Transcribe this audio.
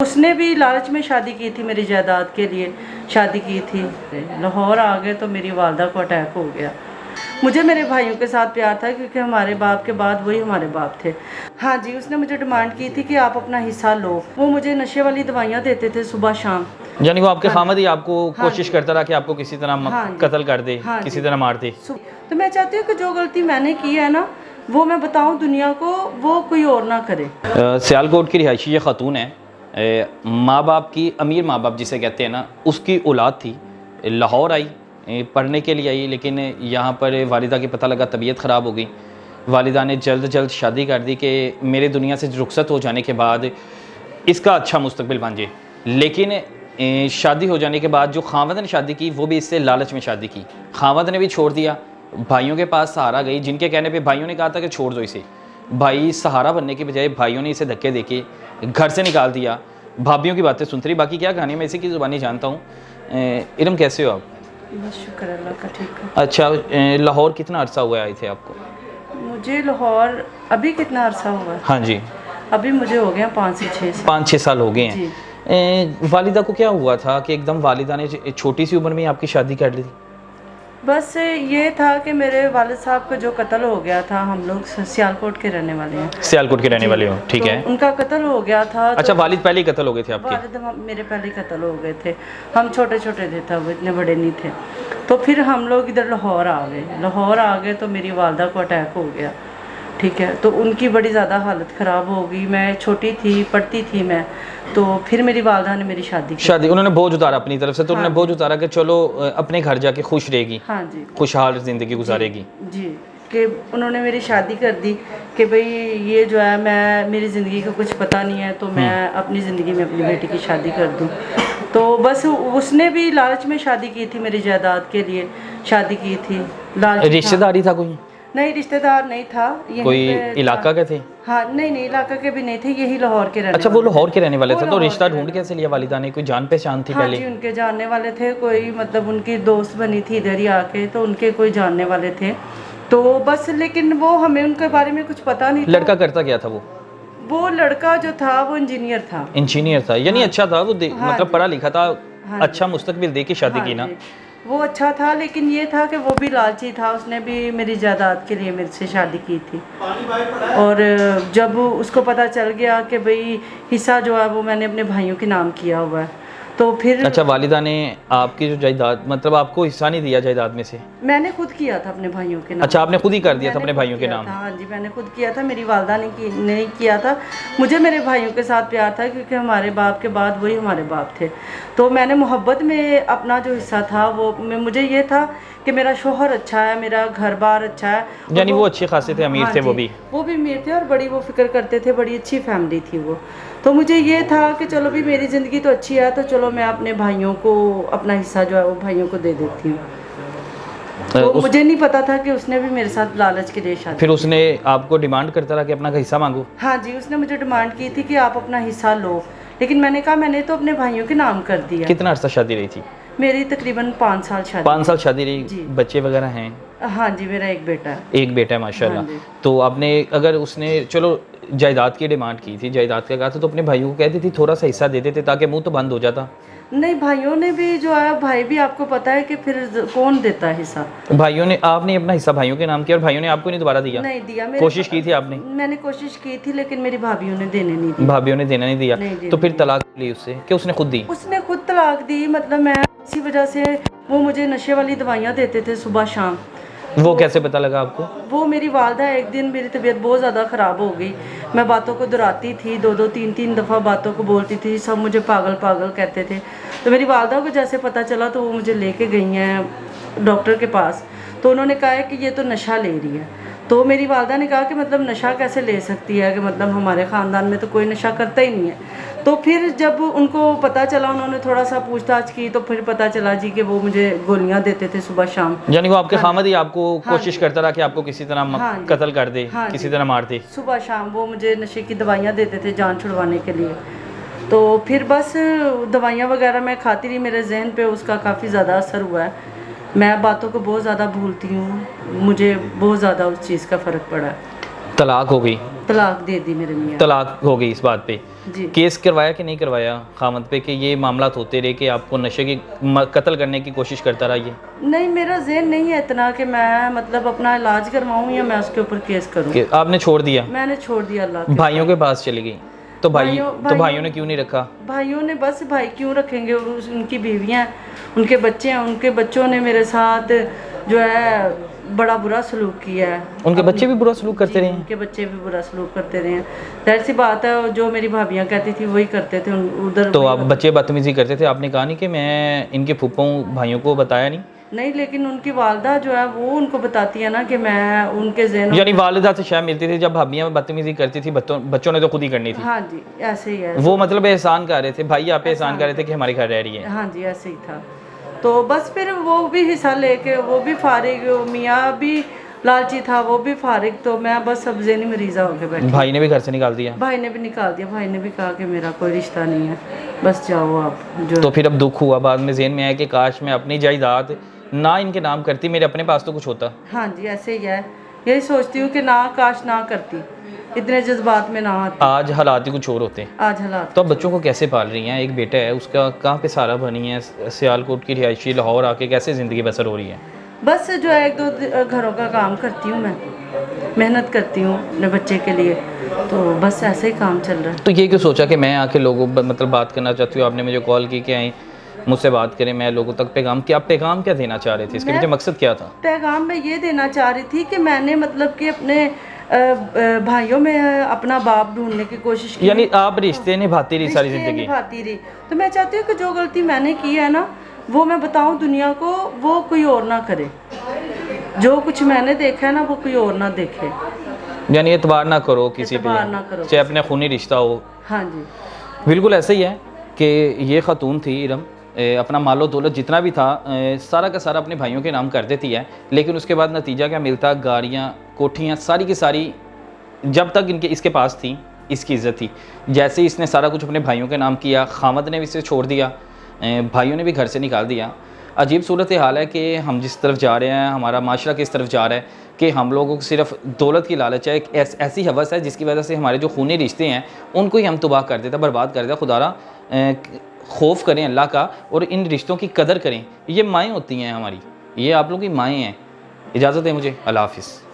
उसने भी लालच में शादी की थी, मेरी जायदाद के लिए शादी की थी। लाहौर आ गए तो मेरी वालदा को अटैक हो गया। मुझे मेरे भाइयों के साथ प्यार था क्योंकि हमारे बाप के बाद वही हमारे बाप थे। हाँ जी, उसने मुझे डिमांड की थी कि आप अपना हिस्सा लो। वो मुझे नशे वाली दवाइयाँ देते थे सुबह शाम। यानी वो आपके खामद ही आपको हाँ कोशिश जी। करता रहा कि आपको किसी तरह हाँ जी। कत्ल कर दे, हाँ किसी जी। तरह मार दे। तो मैं चाहती हूँ कि जो गलती मैंने की है ना, वो मैं बताऊँ दुनिया को, वो कोई और ना करे। सियालकोट की रिहायशी ये खातून है, माँ बाप की, अमीर माँ बाप जिसे कहते हैं ना, उसकी औलाद थी। लाहौर आई, पढ़ने के लिए आई, लेकिन यहाँ पर वालिदा की पता लगा तबीयत ख़राब हो गई। वालिदा ने जल्द शादी कर दी कि मेरे दुनिया से रुखसत हो जाने के बाद इसका अच्छा मुस्तकबिल बन जाए। लेकिन शादी हो जाने के बाद जो खावंद ने शादी की वो भी इससे लालच में शादी की। खावंद ने भी छोड़ दिया, भाइयों के पास सहारा गई, जिनके कहने पे भाइयों ने कहा था कि छोड़ दो इसे। भाई सहारा बनने के बजाय भाइयों ने इसे धक्के देके घर से निकाल दिया। भाभीयों की बातें सुनती रही। बाकी क्या कहानी, मैं इसी की ज़ुबानी जानता हूँ। इरम कैसे हो आप? बस शुक्र अल्लाह का, ठीक है। अच्छा, लाहौर कितना अरसा हुआ आए थे आपको? मुझे लाहौर अभी कितना अरसा हुआ है? हाँ जी, अभी मुझे हो गया 5 से 6 साल। 5-6 साल हो गए हैं। जी। वालिदा को क्या हुआ था कि एकदम वालिदा ने छोटी सी उम्र में आपकी शादी कर ली थी? बस ये था कि मेरे वालिद साहब का जो कत्ल हो गया था, हम लोग सियालकोट के रहने वाले हैं। सियालकोट के रहने वाले हो, ठीक तो है। उनका कत्ल हो गया था। अच्छा, तो वालिद पहले ही कत्ल हो गए थे आपके? वालिद मेरे पहले कत्ल हो गए थे। हम छोटे छोटे थे तब, इतने बड़े नहीं थे। तो फिर हम लोग इधर लाहौर आ गए। लाहौर आ गए तो मेरी वालदा को अटैक हो गया, ठीक है। तो उनकी बड़ी ज़्यादा हालत ख़राब हो गई। मैं छोटी थी, पढ़ती थी मैं। तो फिर मेरी वालदा ने मेरी शादी उन्होंने बोझ उतारा अपनी तरफ से, तो हाँ उन्होंने बोझ उतारा कि चलो अपने घर जाके खुश रहेगी, हाँ जी, खुशहाल ज़िंदगी गुजारेगी। जी, कि उन्होंने मेरी शादी कर दी कि भाई ये जो है, मैं मेरी ज़िंदगी का कुछ पता नहीं है, तो मैं अपनी ज़िंदगी में अपनी बेटी की शादी कर दूं। तो बस उसने भी लालच में शादी की थी, मेरी जायदाद के लिए शादी की थी। लालच रिश्तेदारी था कोई? नहीं, रिश्तेदार नहीं था। कोई इलाका के थे? हाँ, नहीं इलाका के भी नहीं थे, यही लाहौर के रहने अच्छा, वो वाले लाहौर के रहने वाले वो थे। तो लाहौर रिश्ता के ढूंढ कैसे लिया वालिदा ने? कोई जान पहचान थी हाँ पहले? जी, उनके जानने वाले थे। कोई मतलब उनकी दोस्त बनी थी इधर ही आके, तो उनके कोई जानने वाले थे। तो बस, लेकिन वो हमें उनके बारे में कुछ पता नहीं था। लड़का करता क्या था वो लड़का जो था वो इंजीनियर था। इंजीनियर था, यानी अच्छा था वो, हाँ मतलब जी। पढ़ा लिखा था। हाँ अच्छा मुस्तकबिल दे के शादी हाँ की ना? जी, वो अच्छा था, लेकिन ये था कि वो भी लालची था। उसने भी मेरी जायदाद के लिए मेरे से शादी की थी। और जब उसको पता चल गया कि भाई हिस्सा जो है वो मैंने अपने भाइयों के नाम किया हुआ है, तो फिर अच्छा, वालिदा ने आपकी जो जायदाद, मतलब आपको हिस्सा नहीं दिया जायदाद में से? मैंने खुद किया था अपने भाइयों के नाम। अच्छा, आपने खुद ही कर दिया था मैंने अपने खुद भाइयों के किया नाम? था, हाँ जी, मैंने खुद किया था। मेरी वालदा ने नहीं किया था। मुझे मेरे भाइयों के साथ प्यार था क्योंकि हमारे बाप के बाद वही हमारे बाप थे। तो मैंने मोहब्बत में अपना जो हिस्सा था वो मुझे ये था कि मेरा शोहर अच्छा है, मेरा घर बार अच्छा है। यानी वो अच्छे खासे थे, अमीर हाँ थे जी, वो भी अमीर थे और बड़ी वो फिक्र करते थे, बड़ी अच्छी फैमिली थी वो। तो मुझे ये था कि चलो भी मेरी ज़िंदगी तो अच्छी है, तो चलो मैं अपने भाइयों को अपना हिस्सा जो है वो भाइयों को दे देती हूँ। तो मुझे नहीं पता था कि उसने भी मेरे साथ लालच के लिए शादी। फिर उसने आपको डिमांड करता रहा कि अपना हिस्सा मांगो? हाँ जी, उसने मुझे डिमांड की थी कि आप अपना हिस्सा लो, लेकिन मैंने कहा मैंने तो अपने भाइयों के नाम कर दिया। कितना अर्सा शादी रही थी? मेरी तकरीबन 5 साल शादी। 5 साल शादी रही। जी। बच्चे वगैरह हैं? हाँ जी, मेरा एक बेटा है। एक बेटा है, माशाल्लाह। हाँ जी। तो आपने, अगर उसने चलो जायदाद की डिमांड की थी, जायदाद का कहा था, तो अपने भाइयों को कहती थी थोड़ा सा हिस्सा दे देते ताकि मुंह तो बंद हो जाता? नहीं, भाइयों ने भी जो है, भाई भी आपको पता है कि फिर कौन देता है हिस्सा। भाइयों ने, आपने अपना हिस्सा भाइयों के नाम किया और भाइयों ने आपको नहीं दोबारा दिया? नहीं दिया। कोशिश की थी आपने? मैंने कोशिश की थी, लेकिन मेरी भाभीयों ने देने नहीं दी। भाभीयों ने देना नहीं दिया? नहीं तो फिर तलाक ली उससे कि उसने खुद दी? उसने खुद तलाक दी। मतलब मैं इसी वजह से, वो मुझे नशे वाली दवाइयाँ देते थे सुबह शाम। वो कैसे पता लगा आपको? वो मेरी वालदा, एक दिन मेरी तबीयत बहुत ज़्यादा ख़राब हो गई। मैं बातों को दोहराती थी, 2-2 3-3 दफ़ा बातों को बोलती थी। सब मुझे पागल पागल कहते थे। तो मेरी वालदा को जैसे पता चला तो वो मुझे लेके गई हैं डॉक्टर के पास। तो उन्होंने कहा है कि ये तो नशा ले रही है। तो मेरी वालदा ने कहा कि मतलब नशा कैसे ले सकती है, कि मतलब हमारे ख़ानदान में तो कोई नशा करता ही नहीं है। तो फिर जब उनको पता चला, उन्होंने थोड़ा सा पूछताछ की, तो फिर पता चला जी कि वो मुझे गोलियां देते थे सुबह शाम। यानी वो आपके खामद ही आपको कोशिश जी। करता रहा कि आपको किसी तरह हाँ जी। कत्ल कर दे, हाँ किसी जी। तरह मार दे? सुबह शाम वो मुझे नशे की दवाइयाँ देते थे जान छुड़वाने के लिए। तो फिर बस दवाइयाँ वगैरह मैं खाती रही, मेरे जहन पे उसका काफ़ी ज़्यादा असर हुआ है। मैं बातों को बहुत ज़्यादा भूलती हूँ, मुझे बहुत ज़्यादा उस चीज़ का फ़र्क पड़ा है। तलाक हो गई? तलाक दे दी मेरे मियाँ। तलाक हो गई इस बात पे। जी केस करवाया कि नहीं करवाया खामद पे कि ये मामला होते रहे कि आपको नशे की कत्ल करने की कोशिश करता रहा ये? नहीं, मेरा ज़हन नहीं है इतना कि मैं मतलब अपना इलाज करवाऊँ या मैं उसके ऊपर केस करूँ। कि आपने छोड़ दिया, मैंने छोड़ दिया अल्लाह के। भाइयों के पास चली गई? तो भाइयों ने क्यों नहीं रखा? भाइयों ने बस भाई क्यों रखेंगे, उनकी बीवियां हैं, उनके बच्चे हैं, उनके बच्चों ने मेरे साथ जो है बड़ा बुरा सलूक किया है। उनके बच्चे भी बुरा सलूक करते रहे हैं? उनके बच्चे भी बुरा सलूक करते रहे हैं। जाहिर सी बात है, जो मेरी भाभियां कहती थी वही करते थे उधर। तो आप बच्चे बदतमीजी करते थे, आपने कहा नहीं कि मैं इनके फूफों भाइयों को बताया नहीं? नहीं, लेकिन उनकी वालदा जो है वो उनको बताती है ना कि मैं उनके ज़हन। यानी वालिदा से शायद मिलती थी, जब भाभियां बदतमीजी करती थी बच्चों ने तो खुद ही करनी थी। हाँ जी, ऐसे ही है। वो मतलब एहसान कर रहे थे, भाई आप एहसान कर रहे थे कि हमारे घर रह रही है। हाँ जी, ऐसे ही था। तो बस फिर वो भी हिस्सा लेके वो भी फारिग, मियाँ भी लालची था, वो भी फारिग, तो मैं बस अब ज़हनी मरीज़ा होके बैठी। भाई ने भी घर से निकाल दिया? भाई ने भी निकाल दिया। भाई ने भी कहा कि मेरा कोई रिश्ता नहीं है, बस जाओ आप। जो तो फिर अब दुख हुआ, बाद में ज़हन में आया कि काश मैं अपनी जायदाद ना इनके नाम करती, मेरे अपने पास तो कुछ होता। हाँ जी, ऐसे ही है। यही सोचती हूँ कि ना काश ना करती, इतने जज्बात में ना आती। आज हालात ही कुछ और होते हैं। आज हालात। तो अब बच्चों को कैसे पाल रही हैं? एक बेटा है, उसका कहाँ पे सहारा बनी है? सियालकोट की रिहायशी लाहौर आके कैसे ज़िंदगी बसर हो रही है? बस जो है 1-2 घरों का काम करती हूँ मैं, मेहनत करती हूँ अपने बच्चे के लिए, तो बस ऐसे ही काम चल रहा है। तो ये क्यों सोचा कि मैं आके लोगों मतलब बात करना चाहती हूँ? आपने मुझे कॉल की कि आई मुझसे बात करें, मैं लोगों तक पैगाम, क्या आप पैगाम क्या देना चाह रहे थे? इसके पीछे मकसद क्या था? पैगाम मैं ये देना चाह रही थी कि मैंने मतलब कि अपने भाइयों में अपना बाप ढूंढने की कोशिश की। यानी आप रिश्ते निभाती रही सारी ज़िंदगी? निभाती रही। तो मैं चाहती हूँ कि जो गलती मैंने की है ना, वो मैं बताऊँ दुनिया को, वो कोई और ना करे। जो कुछ मैंने देखा है ना, वो कोई और ना देखे। यानी एतबार ना करो किसी पे, एतबार ना करो, चाहे अपने खूनी रिश्ता हो। हाँ जी, बिल्कुल ऐसा ही है कि ये खातून थी इरम, अपना मालो दौलत जितना भी था सारा का सारा अपने भाइयों के नाम कर देती है, लेकिन उसके बाद नतीजा क्या मिलता? गाड़ियाँ, कोठियाँ, सारी की सारी जब तक इसके पास थी इसकी इज़्ज़त थी। जैसे ही इसने सारा कुछ अपने भाइयों के नाम किया, खामद ने भी इसे छोड़ दिया, भाइयों ने भी घर से निकाल दिया। अजीब सूरत हाल है कि हम जिस तरफ जा रहे हैं, हमारा माशरा किस तरफ जा रहा है कि हम लोगों को सिर्फ दौलत की लालच है, एक ऐसी हवस है जिसकी वजह से हमारे जो खूनी रिश्ते हैं उनको ही हम तबाह कर देते, बर्बाद कर देते। खुदारा खौफ करें अल्लाह का और इन रिश्तों की कदर करें। ये माएँ होती हैं हमारी, ये आप लोगों की माएँ हैं। इजाज़त है मुझे, अल्लाह हाफ़िज़।